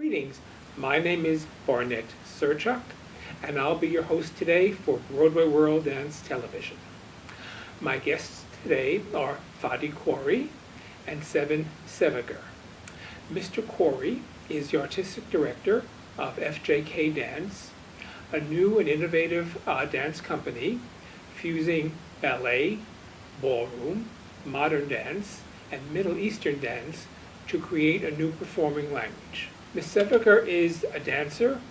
Greetings. My name is Barnett Surchuk, and I'll be your host today for Broadway World Dance Television. My guests today are Fadi Khoury and Seven Sevager. Mr. Khoury is the artistic director of FJK Dance, a new and innovative dance company fusing ballet, ballroom, modern dance, and Middle Eastern dance to create a new performing language. Ms. Sevager is a dancer,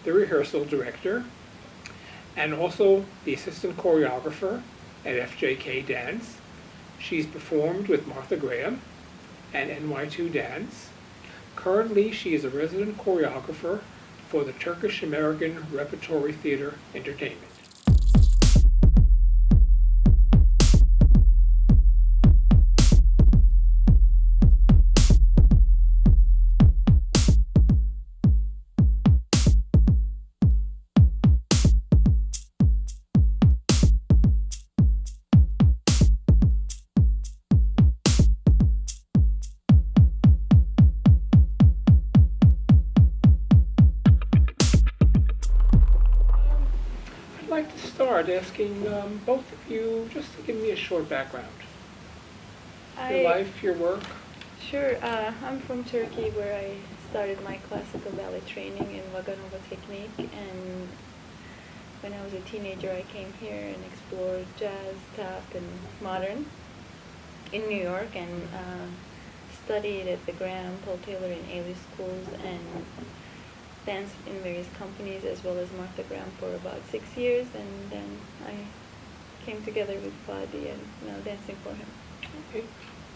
the rehearsal director, and also the assistant choreographer at FJK Dance. She's performed with Martha Graham and NY2 Dance. Currently, she is a resident choreographer for the Turkish American Repertory Theater Entertainment. I'd like to start asking both of you just to give me a short background. Your life, your work. Sure. I'm from Turkey, where I started my classical ballet training in Vaganova technique, and when I was a teenager I came here and explored jazz, tap, and modern in New York, and studied at the Graham, Paul Taylor, and Ailey schools, and danced in various companies as well as Martha Graham for about 6 years, and then I came together with Fadi and now dancing for him. Okay.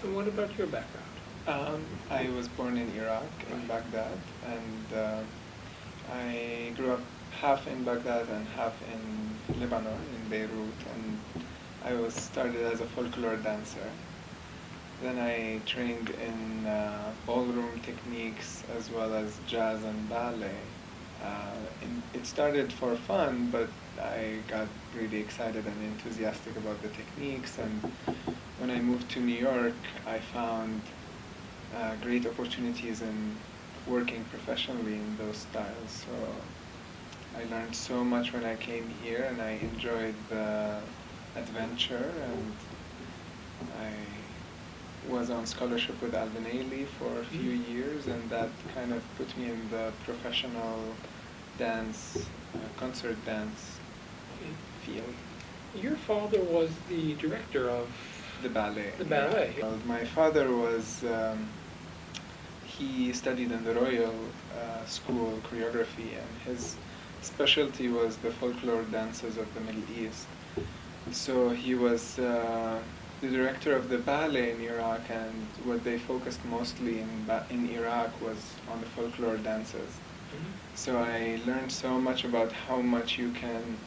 And what about your background? I was born in Iraq, in Baghdad, and I grew up half in Baghdad and half in Lebanon, in Beirut, and I was started as a folklore dancer. Then I trained in ballroom techniques as well as jazz and ballet. It started for fun, but I got really excited and enthusiastic about the techniques, and when I moved to New York, I found great opportunities in working professionally in those styles. So I learned so much when I came here, and I enjoyed the adventure, and I was on scholarship with Alvin Ailey for a few years, and that kind of put me in the professional dance, concert dance field. Your father was the director of The ballet. the ballet. Well, my father was, he studied in the Royal School choreography, and his specialty was the folklore dances of the Middle East. So he was the director of the ballet in Iraq, and what they focused mostly in Iraq was on the folklore dances. Mm-hmm. So I learned so much about how much you can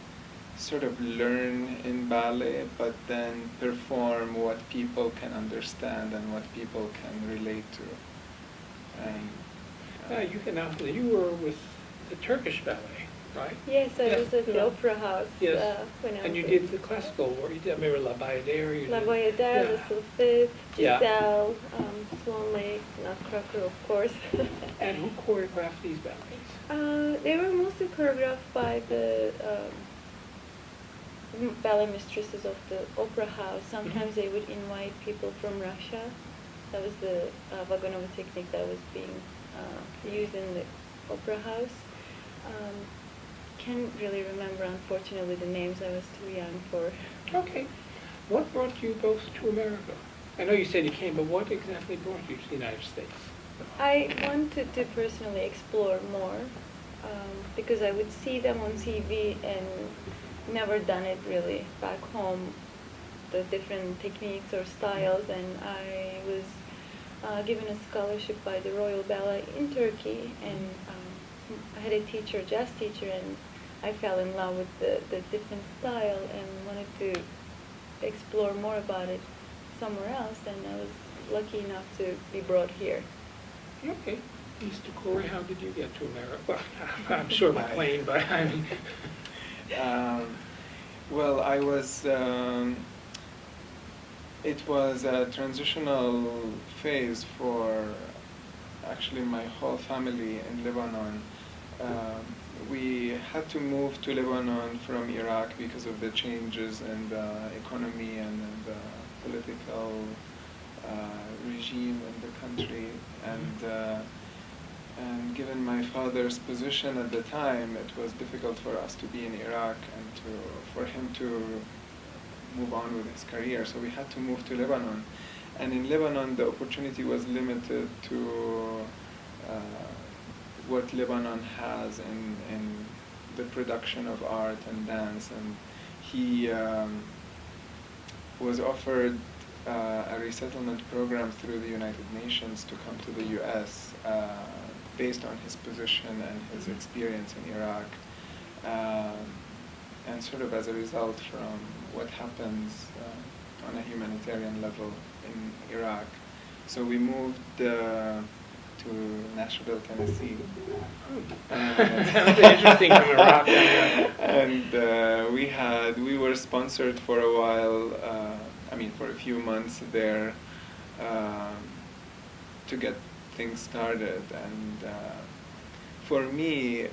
sort of learn in ballet, but then perform what people can understand and what people can relate to. And You were with the Turkish ballet, right? Yes, I Yeah. was at the Yeah. Opera House Yes. when I was And you in did the classical work. You did, I remember La Bayadere. La Bayadere, Yeah. the Sulfit, Yeah. Giselle, Swan Lake, Nutcracker, of course. And who choreographed these ballets? They were mostly choreographed by the ballet mistresses of the Opera House. Sometimes they would invite people from Russia. That was the Vaganova technique that was being used in the Opera House. Can't really remember, unfortunately, the names. I was too young for. Okay. What brought you both to America? I know you said you came, but what exactly brought you to the United States? I wanted to personally explore more because I would see them on TV and never done it really back home, the different techniques or styles, and I was given a scholarship by the Royal Ballet in Turkey, and I had a teacher, jazz teacher, and I fell in love with the different style and wanted to explore more about it somewhere else, and I was lucky enough to be brought here. Okay. Mr. Khoury, how did you get to America? Well, I'm sure by plane, but I mean... Well, I was it was a transitional phase for actually my whole family in Lebanon. We had to move to Lebanon from Iraq because of the changes in the economy and in the political regime in the country. And given my father's position at the time, it was difficult for us to be in Iraq and for him to move on with his career. So we had to move to Lebanon. And in Lebanon, the opportunity was limited to what Lebanon has in the production of art and dance. And he was offered a resettlement program through the United Nations to come to the US based on his position and his experience in Iraq. And sort of as a result from what happens on a humanitarian level in Iraq. So we moved to Nashville, Tennessee. Sounds interesting from Iraq. And we were sponsored for a while, for a few months there to get things started. And for me,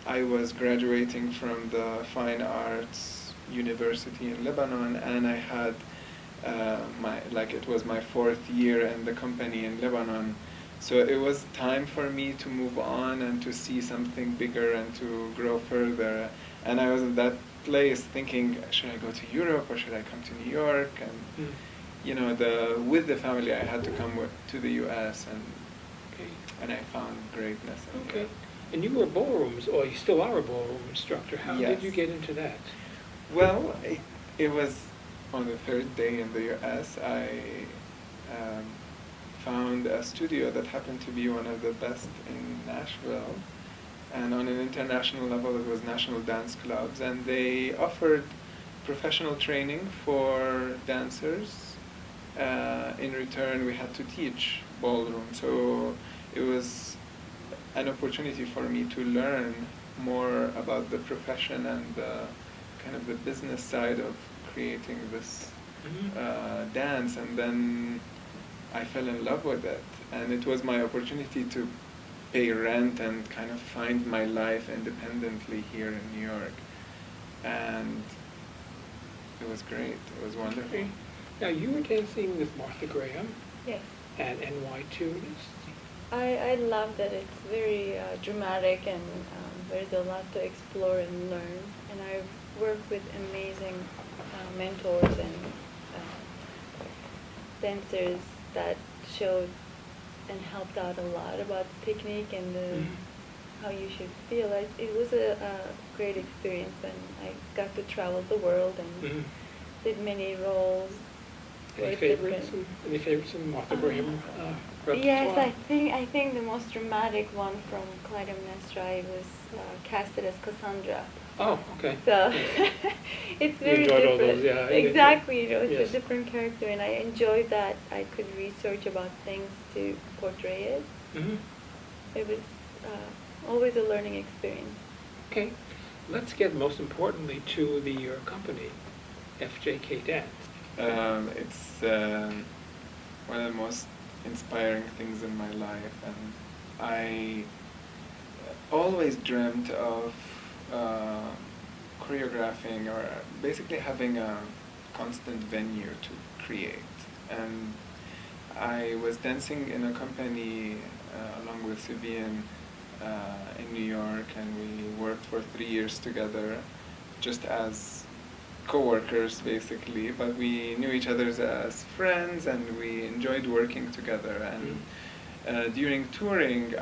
I was graduating from the Fine Arts University in Lebanon, and I had it was my 4th year in the company in Lebanon. So it was time for me to move on and to see something bigger and to grow further. And I was at that place thinking, should I go to Europe or should I come to New York? And with the family, I had to come to the US, and I found greatness in Okay. Europe. And you were ballrooms, or you still are a ballroom instructor. How Yes. did you get into that? Well, it was on the 3rd day in the US. I found a studio that happened to be one of the best in Nashville. And on an international level, it was National Dance Clubs. And they offered professional training for dancers. In return, we had to teach ballroom. So it was an opportunity for me to learn more about the profession and kind of the business side of creating this dance. And then I fell in love with it. And it was my opportunity to pay rent and kind of find my life independently here in New York. And it was great. It was wonderful. Okay. Now, you were dancing with Martha Graham Yes. and NY2. I love that it's very dramatic and there's a lot to explore and learn. And I've worked with amazing mentors and dancers that showed and helped out a lot about technique and how you should feel. It was a great experience, and I got to travel the world and did many roles. Any favorites? Any favorites in Martha Graham repertoire? Yes, I think the most dramatic one from Clytemnestra, I was casted as Cassandra. Oh, okay. So it's very enjoyed all different. those, yeah. Exactly, it's Yes. a different character, and I enjoyed that I could research about things to portray it. Mm-hmm. It was always a learning experience. Okay. Let's get most importantly to your company, FJK Dance. It's one of the most inspiring things in my life, and I always dreamt of choreographing or basically having a constant venue to create. And I was dancing in a company along with Sivian in New York, and we worked for 3 years together just as co-workers basically, but we knew each other as friends and we enjoyed working together. And during touring,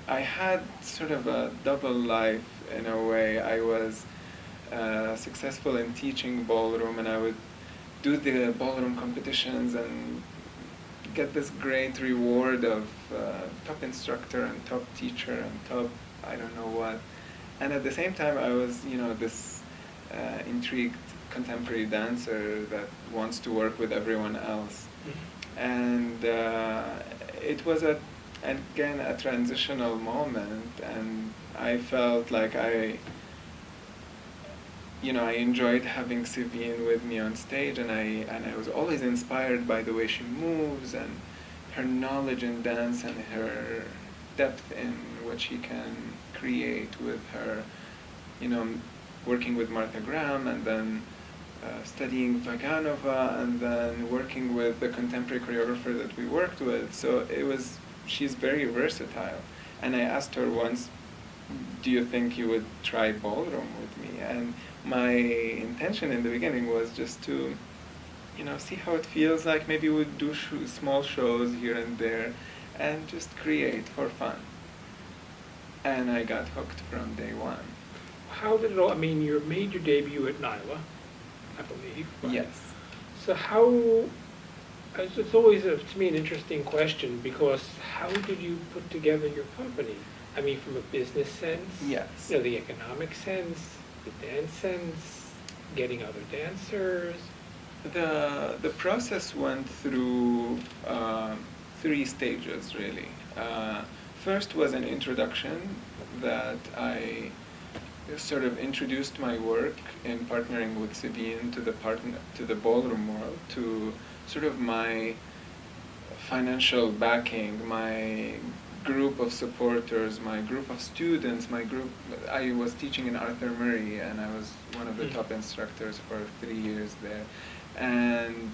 I had sort of a double life in a way. I was successful in teaching ballroom, and I would do the ballroom competitions and get this great reward of top instructor and top teacher and top I don't know what. And at the same time, I was, this intrigued contemporary dancer that wants to work with everyone else. And it was again a transitional moment, and I felt like I enjoyed having Sivian with me on stage, and I was always inspired by the way she moves and her knowledge in dance and her depth in what she can create with her, working with Martha Graham and then studying Vaganova and then working with the contemporary choreographer that we worked with. So she's very versatile. And I asked her once, do you think you would try ballroom with me? And my intention in the beginning was just to, see how it feels like. Maybe we'd do small shows here and there and just create for fun. And I got hooked from day one. How did it all, you made your debut at NYLA, I believe. Right? Yes. So it's always, to me, an interesting question, because how did you put together your company? From a business sense? Yes. The economic sense, the dance sense, getting other dancers? The process went through 3 stages, really. First was an introduction that I sort of introduced my work in partnering with Sabine to the ballroom world, to sort of my financial backing, my group of supporters, my group of students, I was teaching in Arthur Murray, and I was one of the top instructors for 3 years there. And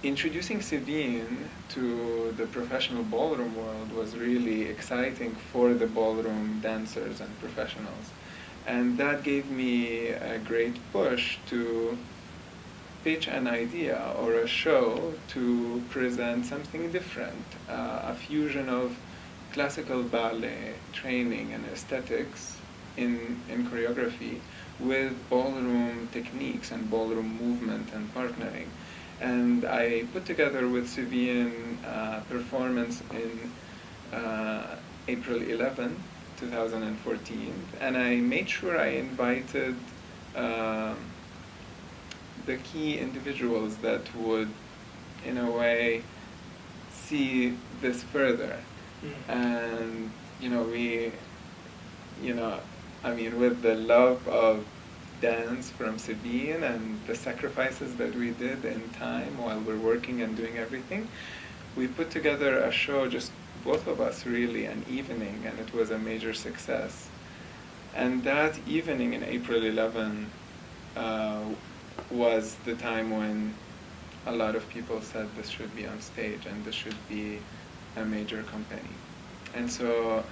introducing Sabine to the professional ballroom world was really exciting for the ballroom dancers and professionals. And that gave me a great push to pitch an idea or a show to present something different, a fusion of classical ballet training and aesthetics in choreography with ballroom techniques and ballroom movement and partnering. And I put together with Sabine a performance in April 11, 2014, and I made sure I invited the key individuals that would, in a way, see this further. And, with the love of dance from Sabine and the sacrifices that we did in time while we're working and doing everything, we put together a show, just both of us really, an evening, and it was a major success. And that evening in April 11 was the time when a lot of people said this should be on stage and this should be a major company. And so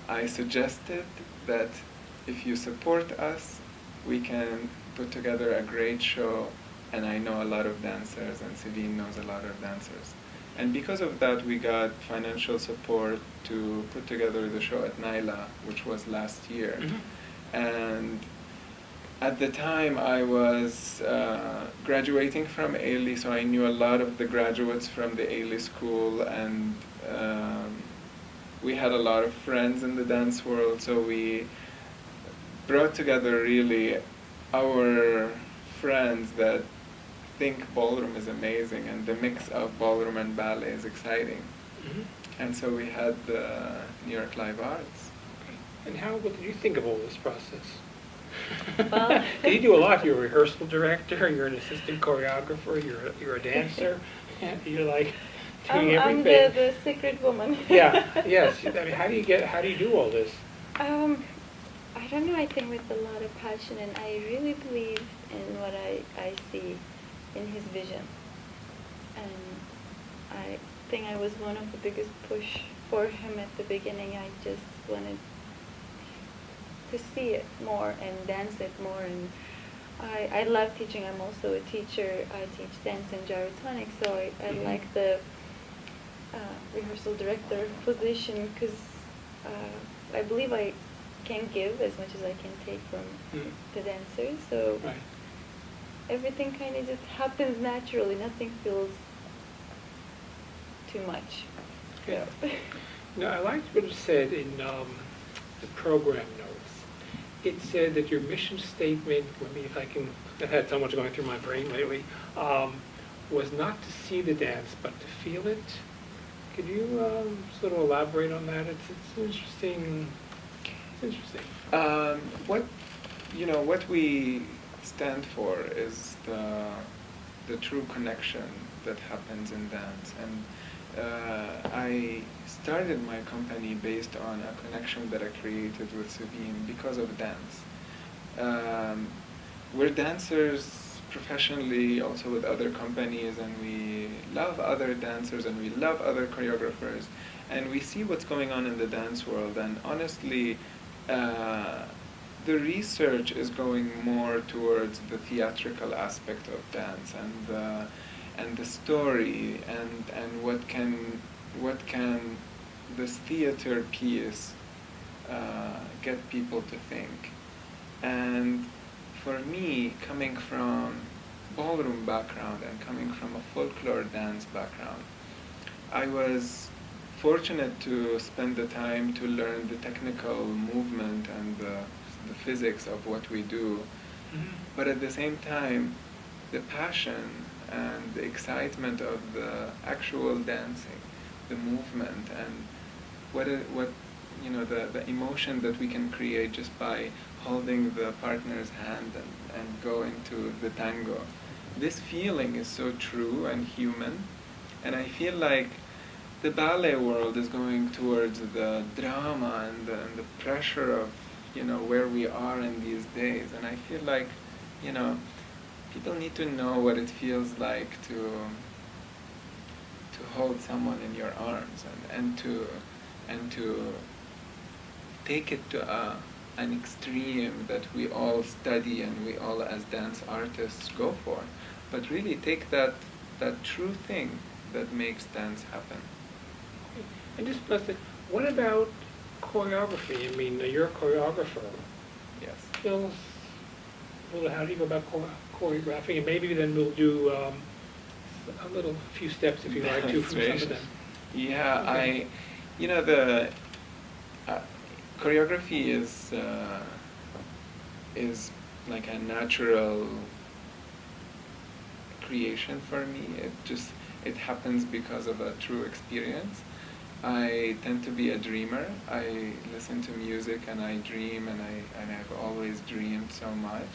I suggested that if you support us, we can put together a great show, and I know a lot of dancers, and Sabine knows a lot of dancers. And because of that, we got financial support to put together the show at NYLA, which was last year. And at the time, I was graduating from Ailey, so I knew a lot of the graduates from the Ailey school, and we had a lot of friends in the dance world, so we brought together really our friends that think ballroom is amazing and the mix of ballroom and ballet is exciting. And so we had the New York Live Arts. And what did you think of all this process? Well, You do a lot. You're a rehearsal director, you're an assistant choreographer, you're a dancer, you're like doing everything. I'm the secret woman. Yes. How do you do all this? I don't know, I think with a lot of passion, and I really believe in what I see in his vision. And I think I was one of the biggest push for him at the beginning. I just wanted to see it more and dance it more. And I love teaching. I'm also a teacher. I teach dance and gyrotonic, so I like the rehearsal director position, because I believe I can give as much as I can take from the dancers. So everything kind of just happens naturally. Nothing feels too much. Yeah. No, I liked what it said in the program notes. It said that your mission statement, I've had so much going through my brain lately, was not to see the dance, but to feel it. Could you sort of elaborate on that? It's interesting. It's interesting. What we stand for is the true connection that happens in dance, and I started my company based on a connection that I created with Sabine because of dance. We're dancers professionally, also with other companies, and we love other dancers and we love other choreographers, and we see what's going on in the dance world. And honestly, the research is going more towards the theatrical aspect of dance and the story and what can this theater piece get people to think. And for me, coming from ballroom background and coming from a folklore dance background, I was fortunate to spend the time to learn the technical movement and the physics of what we do. Mm-hmm. But at the same time, the passion and the excitement of the actual dancing, the movement, and what the emotion that we can create just by holding the partner's hand and going to the tango. This feeling is so true and human, and I feel like the ballet world is going towards the drama and the pressure of where we are in these days, and I feel like people need to know what it feels like to hold someone in your arms and to take it to an extreme that we all study and we all as dance artists go for, but really take that true thing that makes dance happen. And just what about choreography? I mean, you're a choreographer. Yes. Phil, how do you go about choreographing? And maybe then we'll do a few steps, if you like to, from some of them. Yeah, Okay. the choreography is like a natural creation for me. It happens because of a true experience. I tend to be a dreamer. I listen to music and I dream, and I've always dreamed so much.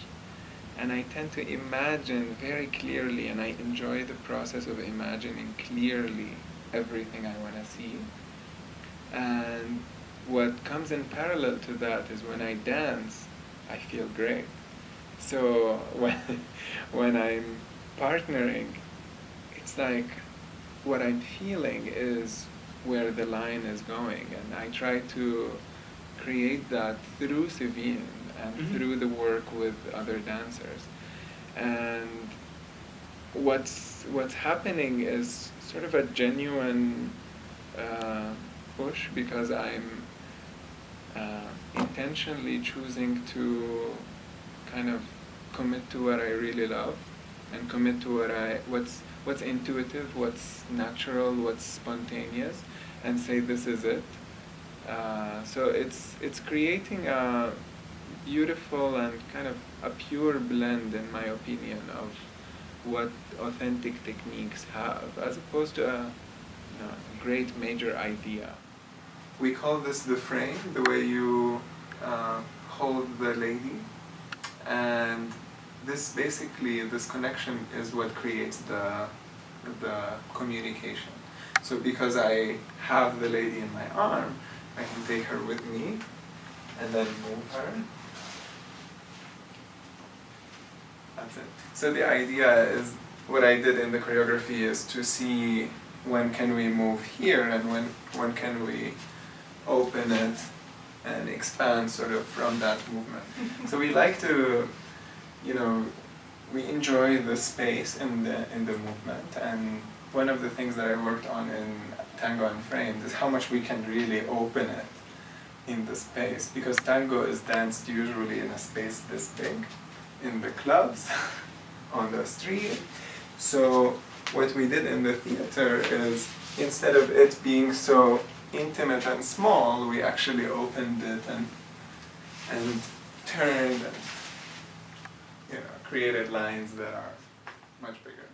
And I tend to imagine very clearly, and I enjoy the process of imagining clearly everything I want to see. And what comes in parallel to that is when I dance, I feel great. So when I'm partnering, it's like what I'm feeling is where the line is going, and I try to create that through Savine and Mm-hmm. through the work with other dancers. And what's happening is sort of a genuine push, because I'm intentionally choosing to kind of commit to what I really love and commit to what's intuitive, what's natural, what's spontaneous, and say this is it. So it's creating a beautiful and kind of a pure blend, in my opinion, of what authentic techniques have, as opposed to a great major idea. We call this the frame, the way you hold the lady, and this connection is what creates the communication. So because I have the lady in my arm, I can take her with me and then move her. That's it. So the idea is, what I did in the choreography is to see when can we move here and when can we open it and expand sort of from that movement. So we like to, we enjoy the space in the movement, and one of the things that I worked on in Tango and Framed is how much we can really open it in the space, because tango is danced usually in a space this big, in the clubs, on the street. So what we did in the theater is, instead of it being so intimate and small, we actually opened it and turned and created lines that are much bigger.